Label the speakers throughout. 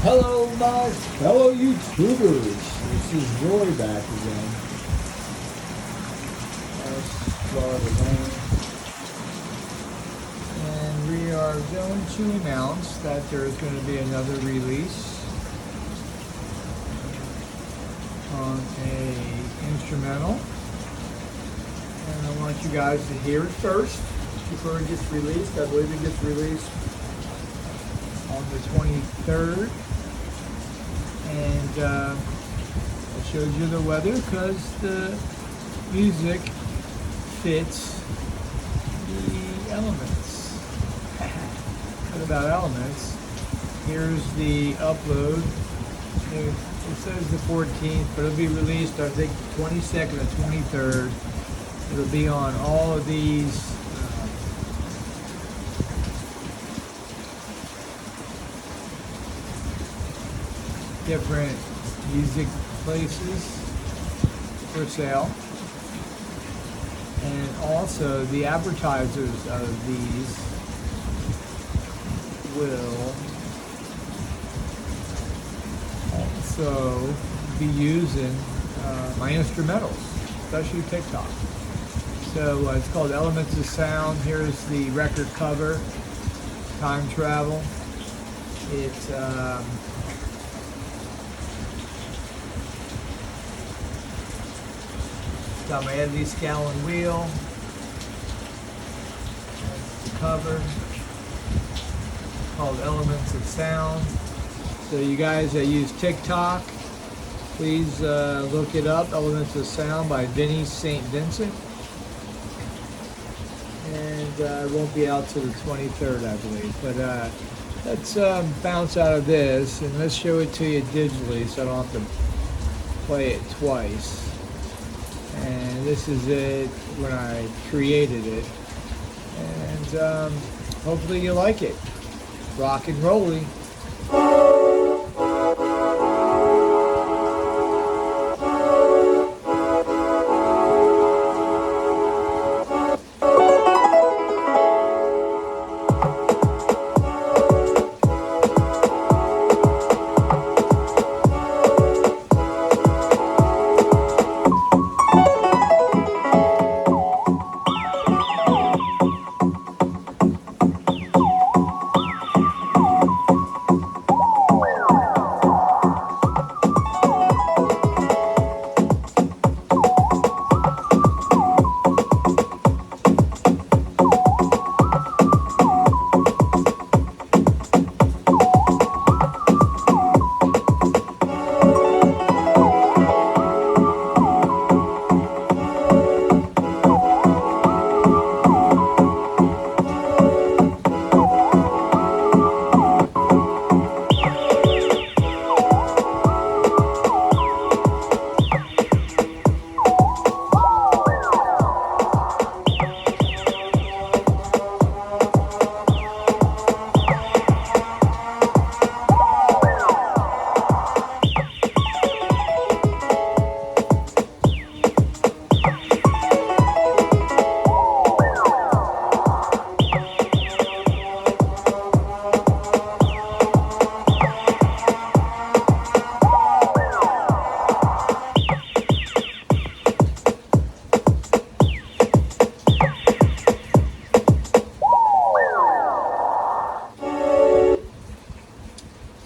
Speaker 1: Hello, my fellow YouTubers. This is Roy back again. That's Florida Lane. And we are going to announce that there is going to be another release on a instrumental. And I want you guys to hear it first before it gets released. I believe it gets released on the 23rd. And I showed you the weather because the music fits the elements. What about elements? Here's the upload. It says the 14th, but it'll be released, I think, 22nd or 23rd. It'll be on all of these different music places for sale. And also the advertisers of these will also be using my instrumentals, especially TikTok. So it's called Elements of Sound. Here's the record cover, Time Travel. It's got my Eddie Scallon wheel. That's the cover, called Elements of Sound. So you guys that use TikTok, please look it up, Elements of Sound by Vinny St. Vincent. And it won't be out till the 23rd, I believe. But let's bounce out of this and let's show it to you digitally so I don't have to play it twice. And this is it when I created it. And hopefully you like it. Rock and rolly.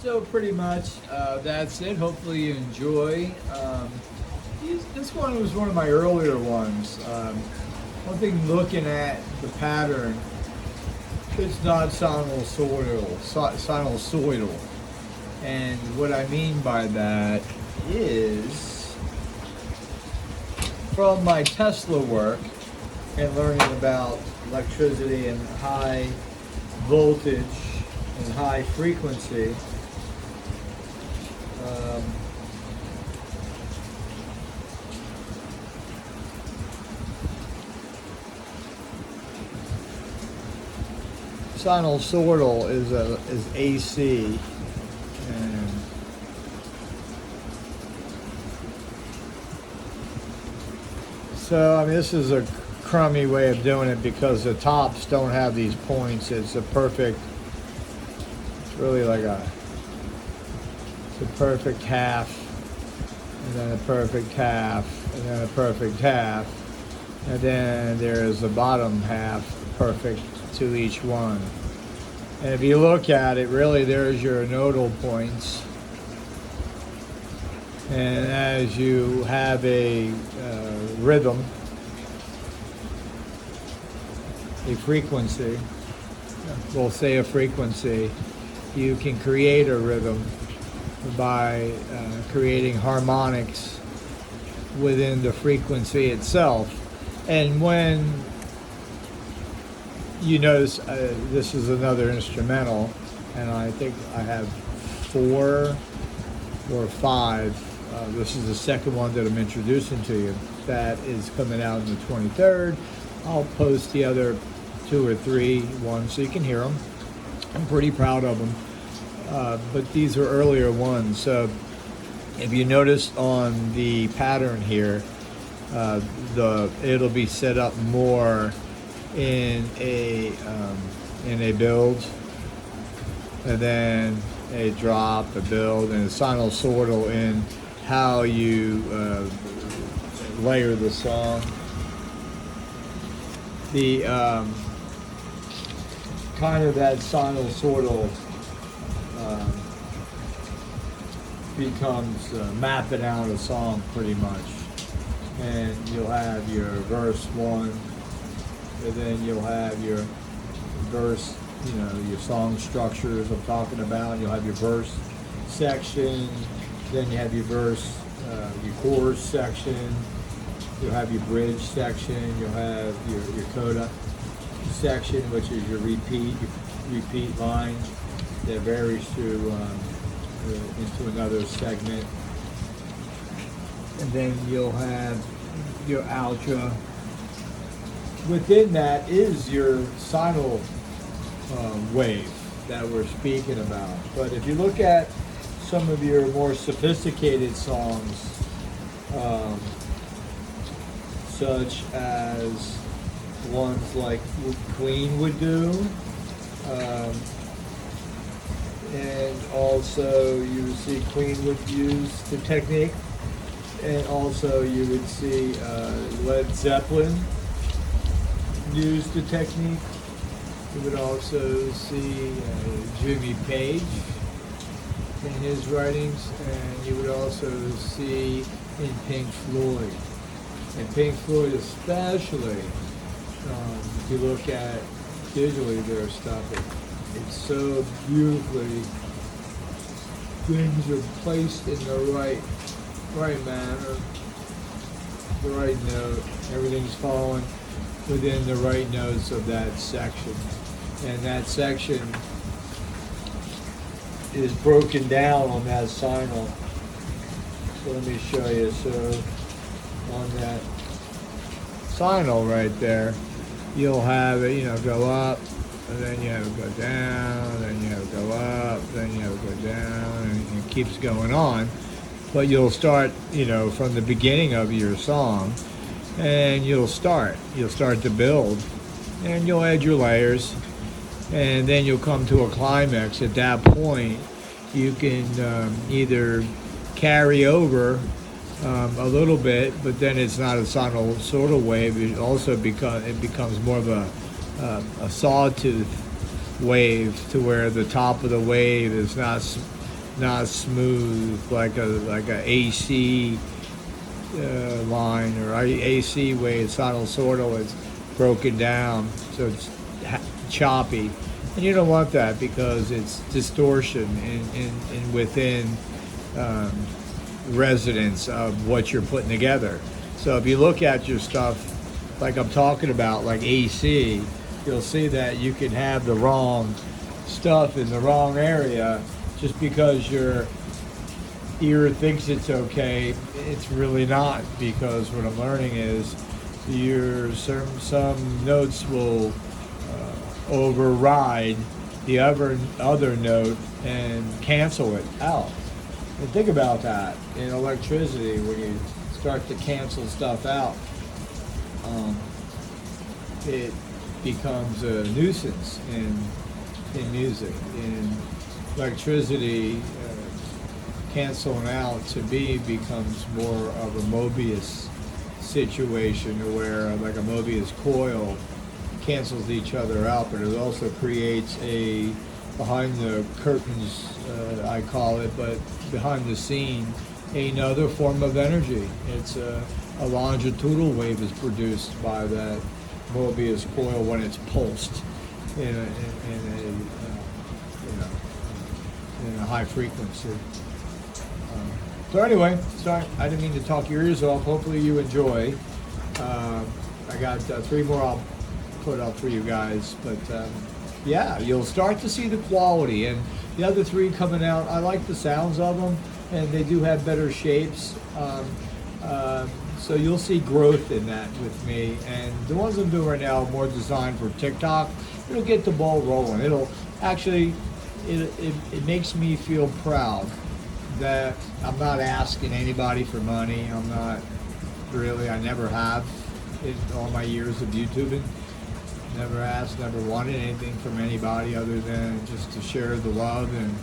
Speaker 1: So pretty much that's it. Hopefully you enjoy. This one was one of my earlier ones. One thing, looking at the pattern, it's not sinusoidal. And what I mean by that is, from my Tesla work and learning about electricity and high voltage and high frequency, sinusoidal is AC, and so I mean this is a crummy way of doing it because the tops don't have these points. It's a perfect, it's really like a the perfect half, and then a perfect half, and then a perfect half, and then there's the bottom half perfect to each one. And if you look at it, really there's your nodal points. And as you have a rhythm, a frequency, we'll say a frequency, you can create a rhythm by creating harmonics within the frequency itself. And when you notice, this is another instrumental, and I think I have 4 or 5. This is the second one that I'm introducing to you. That is coming out on the 23rd. I'll post the other 2 or 3 ones so you can hear them. I'm pretty proud of them. But these are earlier ones. So if you notice on the pattern here, it'll be set up more in a build, and then a drop, a build, and a sinusoidal in how you layer the song. The kind of that sinusoidal becomes mapping out a song pretty much, and you'll have your verse 1, and then you'll have your verse, your song structures I'm talking about. You'll have your verse section, then you have your verse, your chorus section, you'll have your bridge section, you'll have your coda section, which is your repeat line that varies through into another segment. And then you'll have your outro. Within that is your sinal wave that we're speaking about. But if you look at some of your more sophisticated songs, such as ones like Queen would do, and also you would see Queen would use the technique, and also you would see Led Zeppelin use the technique. You would also see Jimmy Page in his writings, and you would also see in Pink Floyd. And Pink Floyd especially, if you look at digitally their stuff, it's so beautifully, things are placed in the right manner, the right note, everything's falling within the right notes of that section. And that section is broken down on that sinal. So let me show you. So on that sinal right there, you'll have it, go up, and then you have it go down, then you have it go up, then you have it go down, and it keeps going on. But you'll start, from the beginning of your song, and you'll start to build, and you'll add your layers, and then you'll come to a climax. At that point, you can either carry over a little bit, but then it's not a sinusoidal wave. It also becomes more of a sawtooth wave, to where the top of the wave is not smooth like a AC line or AC wave. Sinusoidal is broken down, so it's choppy, and you don't want that because it's distortion in within resonance of what you're putting together. So if you look at your stuff like I'm talking about, like AC, you'll see that you can have the wrong stuff in the wrong area just because your ear thinks it's okay. It's really not, because what I'm learning is some notes will override the other note and cancel it out. And think about that in electricity, when you start to cancel stuff out, it becomes a nuisance in music. In electricity, canceling out to me becomes more of a Mobius situation, where like a Mobius coil cancels each other out, but it also creates a behind the curtains, I call it, but behind the scene, another form of energy. It's a longitudinal wave is produced by that Mobius coil when it's pulsed in a high frequency. So anyway, sorry, I didn't mean to talk your ears off. Hopefully you enjoy. I got 3 more I'll put up for you guys, but yeah, you'll start to see the quality. And the other 3 coming out, I like the sounds of them, and they do have better shapes. So you'll see growth in that with me. And the ones I'm doing right now are more designed for TikTok. It'll get the ball rolling. It'll actually, it makes me feel proud that I'm not asking anybody for money. I'm not really, I never have in all my years of YouTubing. Never asked, never wanted anything from anybody other than just to share the love, and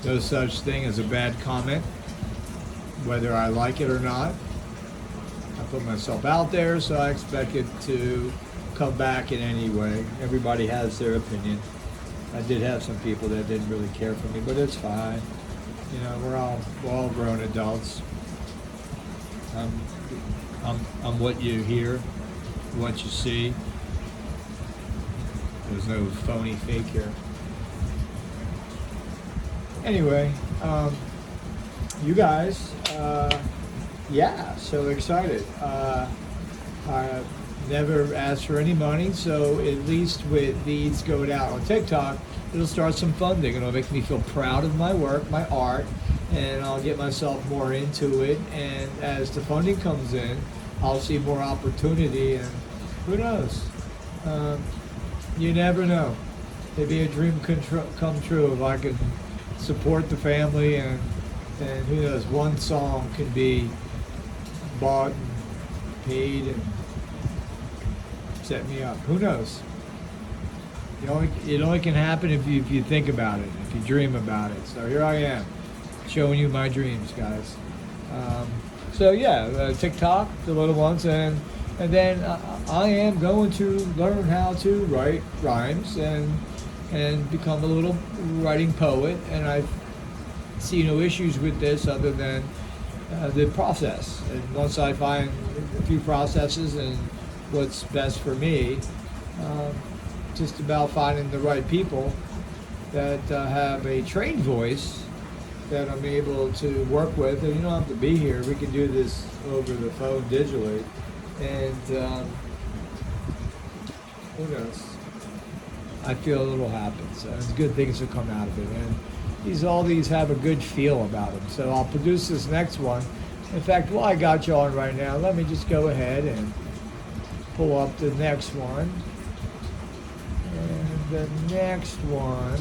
Speaker 1: no such thing as a bad comment, whether I like it or not. I put myself out there, so I expect it to come back in any way. Everybody has their opinion. I did have some people that didn't really care for me, but it's fine. We're all grown adults. I'm what you hear, what you see. There's no phony fake here. Anyway, you guys, yeah, so excited. I never asked for any money, so at least with these going out on TikTok, it'll start some funding. It'll make me feel proud of my work, my art, and I'll get myself more into it. And as the funding comes in, I'll see more opportunity, and who knows? You never know. Maybe a dream come true if I can support the family, and who knows, one song can be bought and paid and set me up. Who knows? It only can happen if you think about it, if you dream about it. So here I am, showing you my dreams, guys. So yeah, TikTok, the little ones, and then I am going to learn how to write rhymes and become a little writing poet. And I see no issues with this other than the process. And once I find a few processes and what's best for me, just about finding the right people that have a trained voice that I'm able to work with. And you don't have to be here. We can do this over the phone digitally. And who knows? I feel a little happy. So it's good things will come out of it. And all these have a good feel about them. So I'll produce this next one. In fact, while I got you on right now, let me just go ahead and pull up the next one. And the next one,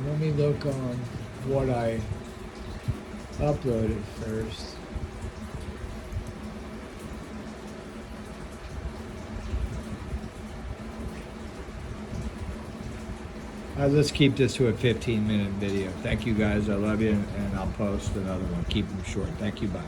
Speaker 1: let me look on what I uploaded first. Let's keep this to a 15-minute video. Thank you guys. I love you, and I'll post another one. Keep them short. Thank you. Bye.